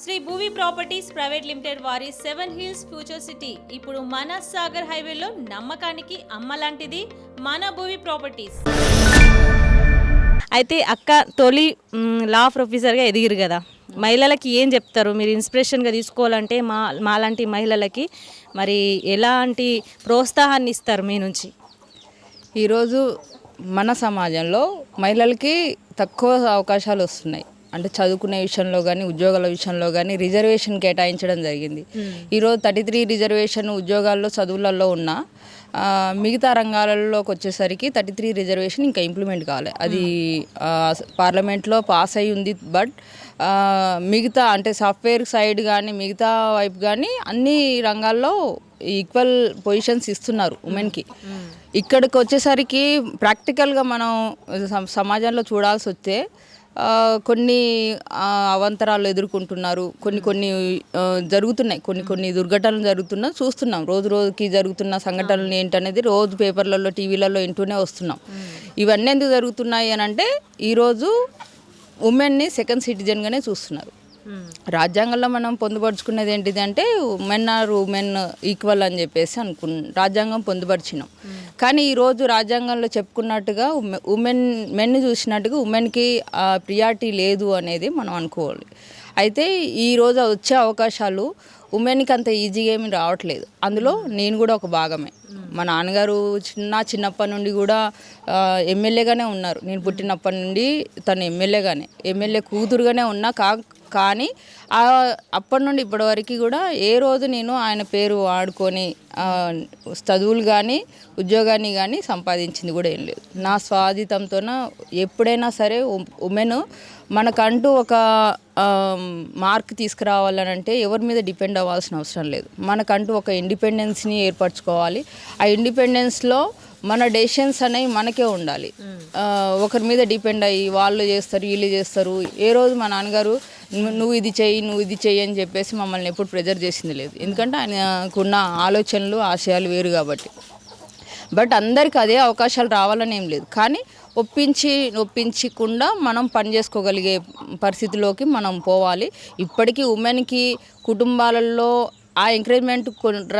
Shri Bhuvi properties private limited వారి 7 hills future city ఇప్పుడు మన సాగర్ హైవేలో నమ్మకానికి అమ్మలాంటిది మన భూవి ప్రాపర్టీస్. అయితే అక్క తొలి లా ప్రొఫెసర్గా ఎదిగిరు కదా, మహిళలకి ఏం చెప్తారు? మీరు ఇన్స్పిరేషన్గా తీసుకోవాలంటే మాలాంటి మహిళలకి మరి ఎలాంటి ప్రోత్సాహాన్ని ఇస్తారు మీ నుంచి? ఈరోజు మన సమాజంలో మహిళలకి తక్కువ అవకాశాలు వస్తున్నాయి. అంటే చదువుకునే విషయంలో కానీ ఉద్యోగాల విషయంలో కానీ రిజర్వేషన్ కేటాయించడం జరిగింది. ఈరోజు 33 రిజర్వేషన్ ఉద్యోగాల్లో చదువులలో ఉన్న మిగతా రంగాలలోకి వచ్చేసరికి 33 రిజర్వేషన్ ఇంకా ఇంప్లిమెంట్ కావాలి. అది పార్లమెంట్లో పాస్ అయి ఉంది. బట్ మిగతా అంటే సాఫ్ట్వేర్ సైడ్ కానీ మిగతా వైపు కానీ అన్ని రంగాల్లో ఈక్వల్ పొజిషన్స్ ఇస్తున్నారు ఉమెన్కి. ఇక్కడికి వచ్చేసరికి ప్రాక్టికల్గా మనం సమాజంలో చూడాల్సి వస్తే కొన్ని అవాంతరాలు ఎదుర్కొంటున్నారు. కొన్ని జరుగుతున్నాయి, కొన్ని దుర్ఘటనలు జరుగుతున్నా చూస్తున్నాం. రోజుకి జరుగుతున్న సంఘటనలు ఏంటనేది రోజు పేపర్లలో టీవీలలో వింటూనే వస్తున్నాం. ఇవన్నీ ఎందుకు జరుగుతున్నాయి అని అంటే ఈరోజు ఉమెన్ని సెకండ్ సిటిజన్గానే చూస్తున్నారు. రాజ్యాంగంలో మనం పొందుపరుచుకున్నది ఏంటిది అంటే ఉమెన్ ఈక్వల్ అని చెప్పేసి రాజ్యాంగం పొందుపరిచినాం. కానీ ఈరోజు రాజ్యాంగంలో చెప్పుకున్నట్టుగా మెన్ చూసినట్టుగా ఉమెన్కి ప్రియారిటీ లేదు అనేది మనం అనుకోవాలి. అయితే ఈరోజు వచ్చే అవకాశాలు ఉమెన్కి అంత ఈజీగా ఏమి రావట్లేదు. అందులో నేను కూడా ఒక భాగమే. మా నాన్నగారు చిన్నప్పటి నుండి కూడా ఎమ్మెల్యేగానే ఉన్నారు. నేను పుట్టినప్పటి నుండి తను ఎమ్మెల్యే కూతురుగానే ఉన్నా. కానీ అప్పటి నుండి ఇప్పటి వరకు కూడా ఏ రోజు నేను ఆయన పేరు వాడుకొని చదువులు కానీ ఉద్యోగాన్ని కానీ సంపాదించింది కూడా ఏం లేదు. నా స్వాధీనంతోన ఎప్పుడైనా సరే ఉమెన్ మనకంటూ ఒక మార్క్ తీసుకురావాలనంటే ఎవరి మీద డిపెండ్ అవ్వాల్సిన అవసరం లేదు. మనకంటూ ఒక ఇండిపెండెన్స్ని ఏర్పరచుకోవాలి. ఆ ఇండిపెండెన్స్లో మన డెసిషన్స్ అనేవి మనకే ఉండాలి. ఒకరి మీద డిపెండ్ అయ్యి వాళ్ళు చేస్తారు వీళ్ళు చేస్తారు. ఏ రోజు మా నాన్నగారు నువ్వు ఇది చెయ్యి అని చెప్పేసి మమ్మల్ని ఎప్పుడు ప్రెజర్ చేసింది లేదు. ఎందుకంటే ఆయనకున్న ఆలోచనలు ఆశయాలు వేరు కాబట్టి. బట్ అందరికీ అదే అవకాశాలు రావాలని ఏం లేదు. కానీ ఒప్పించకుండా మనం పని చేసుకోగలిగే పరిస్థితిలోకి మనం పోవాలి. ఇప్పటికీ ఉమెన్కి కుటుంబాలలో ఆ ఎంకరేజ్మెంట్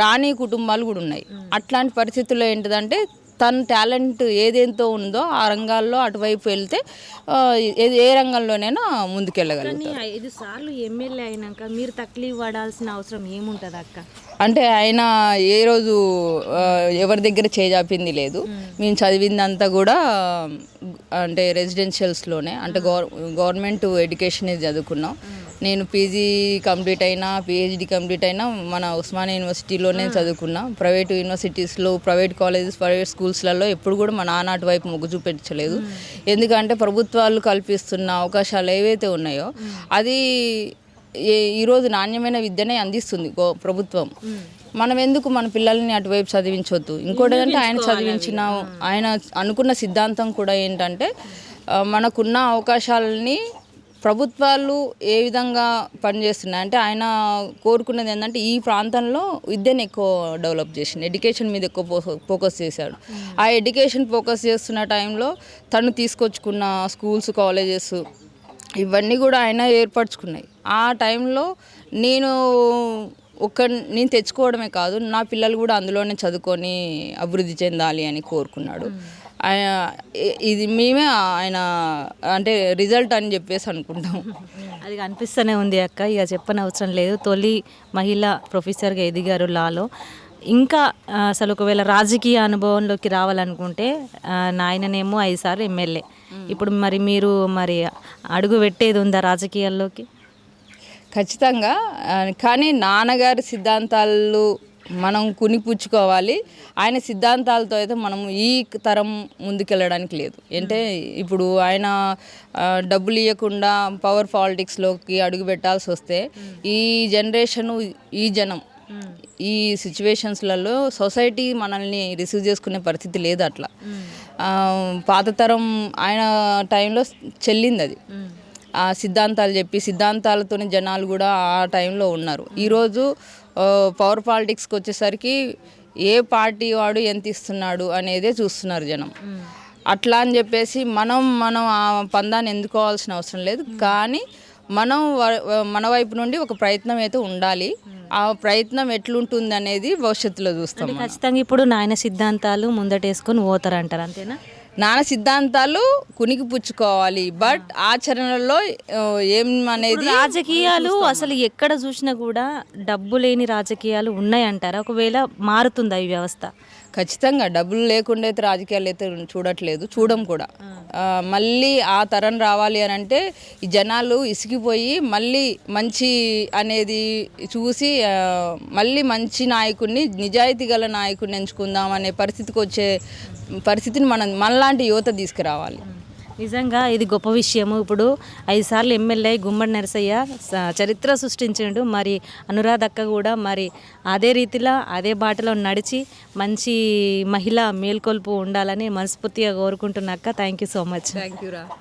రాని కుటుంబాలు కూడా ఉన్నాయి. అట్లాంటి పరిస్థితుల్లో ఏంటిదంటే తన టాలెంట్ ఏదేంతో ఉందో ఆ రంగాల్లో అటువైపు వెళ్తే ఏ రంగంలోనైనా ముందుకెళ్ళగలుగుతారు. 5 సార్లు ఎమ్మెల్యే అయినాక మీరు తక్లీఫ్ పడాల్సిన అవసరం ఏముంటుంది అక్క? అంటే ఆయన ఏ రోజు ఎవరి దగ్గర చేజాపింది లేదు. మేము చదివిందంతా కూడా అంటే రెసిడెన్షియల్స్లోనే అంటే గవర్నమెంట్ ఎడ్యుకేషన్ చదువుకున్నాం. నేను పీజీ కంప్లీట్ అయినా పిహెచ్డి కంప్లీట్ అయినా మన ఉస్మానియా యూనివర్సిటీలోనే చదువుకున్నా. ప్రైవేట్ యూనివర్సిటీస్లో ప్రైవేట్ కాలేజెస్ ప్రైవేట్ స్కూల్స్లలో ఎప్పుడు కూడా మా నాన్నటి వైపు మొగ్గు చూపించలేదు. ఎందుకంటే ప్రభుత్వాలు కల్పిస్తున్న అవకాశాలు ఏవైతే ఉన్నాయో అది ఈరోజు నాణ్యమైన విద్యనే అందిస్తుంది ప్రభుత్వం. మనం ఎందుకు మన పిల్లల్ని అటువైపు చదివించవద్దు? ఇంకోటి ఏంటంటే ఆయన అనుకున్న సిద్ధాంతం కూడా ఏంటంటే మనకున్న అవకాశాలని ప్రభుత్వాలు ఏ విధంగా పనిచేస్తున్నాయి అంటే ఆయన కోరుకున్నది ఏంటంటే ఈ ప్రాంతంలో విద్యను ఎక్కువ డెవలప్ చేసింది, ఎడ్యుకేషన్ మీద ఎక్కువ ఫోకస్ చేశాడు. ఆ ఎడ్యుకేషన్ ఫోకస్ చేస్తున్న టైంలో తను తీసుకొచ్చుకున్న స్కూల్స్ కాలేజెస్ ఇవన్నీ కూడా ఆయన ఏర్పరచుకున్నాయి. ఆ టైంలో నేను తెచ్చుకోవడమే కాదు నా పిల్లలు కూడా అందులోనే చదువుకొని అభివృద్ధి చెందాలి అని కోరుకున్నాడు. ఇది మేమే ఆయన అంటే రిజల్ట్ అని చెప్పేసి అనుకుంటాం. అది అనిపిస్తూనే ఉంది అక్క, ఇక చెప్పని అవసరం లేదు. తొలి మహిళా ప్రొఫెసర్గా ఎదిగారు లాలో. ఇంకా అసలు ఒకవేళ రాజకీయ అనుభవంలోకి రావాలనుకుంటే నాయననేమో 5 సార్లు ఎమ్మెల్యే. ఇప్పుడు మీరు అడుగు పెట్టేది ఉందా రాజకీయాల్లోకి? ఖచ్చితంగా. కానీ నాన్నగారి సిద్ధాంతాలు మనం కునిపుచ్చుకోవాలి. ఆయన సిద్ధాంతాలతో అయితే మనం ఈ తరం ముందుకెళ్ళడానికి లేదు. అంటే ఇప్పుడు ఆయన డబ్బులు ఇవ్వకుండా పవర్ పాలిటిక్స్లోకి అడుగు పెట్టాల్సి వస్తే ఈ జనరేషను ఈ జనం ఈ సిచ్యువేషన్స్లలో సొసైటీ మనల్ని రిసీవ్ చేసుకునే పరిస్థితి లేదు. అట్లా పాత తరం ఆయన టైంలో చెల్లింది అది. ఆ సిద్ధాంతాలు చెప్పి సిద్ధాంతాలతోనే జనాలు కూడా ఆ టైంలో ఉన్నారు. ఈరోజు పవర్ పాలిటిక్స్కి వచ్చేసరికి ఏ పార్టీ వాడు ఎంత ఇస్తున్నాడు అనేదే చూస్తున్నారు జనం. అట్లా అని చెప్పేసి మనం ఆ పందాన్ని ఎందుకోవాల్సిన అవసరం లేదు. కానీ మనం మన వైపు నుండి ఒక ప్రయత్నం అయితే ఉండాలి. ఆ ప్రయత్నం ఎట్లుంటుంది అనేది భవిష్యత్తులో చూస్తాం. అంటే ఖచ్చితంగా ఇప్పుడు నాయన సిద్ధాంతాలు ముందటేసుకొని పోతారంటారు అంతేనా? నాన్న సిద్ధాంతాలు కునికి పుచ్చుకోవాలి, బట్ ఆచరణలో ఏం అనేది రాజకీయాలు అసలు ఎక్కడ చూసినా కూడా డబ్బు లేని రాజకీయాలు ఉన్నాయంటారా? ఒకవేళ మారుతుందా ఈ వ్యవస్థ? ఖచ్చితంగా డబ్బులు లేకుండా అయితే రాజకీయాలు అయితే చూడట్లేదు, చూడం కూడా. మళ్ళీ ఆ తరం రావాలి అని అంటే ఈ జనాలు ఇసిగిపోయి మళ్ళీ మంచి అనేది చూసి మళ్ళీ మంచి నాయకుడిని, నిజాయితీ గల నాయకుడిని ఎంచుకుందాం అనే పరిస్థితికి వచ్చే పరిస్థితిని మనలాంటి యువత తీసుకురావాలి. నిజంగా ఇది గొప్ప విషయము. ఇప్పుడు 5 సార్లు ఎమ్మెల్యే గుమ్మడి నరసయ్య చరిత్ర సృష్టించిండు. మరి అనురాధక్క కూడా మరి అదే రీతిలో అదే బాటలో నడిచి మంచి మహిళ మేల్కొల్పు ఉండాలని మనస్ఫూర్తిగా కోరుకుంటున్నాక. Thank you so much. Thank you రా.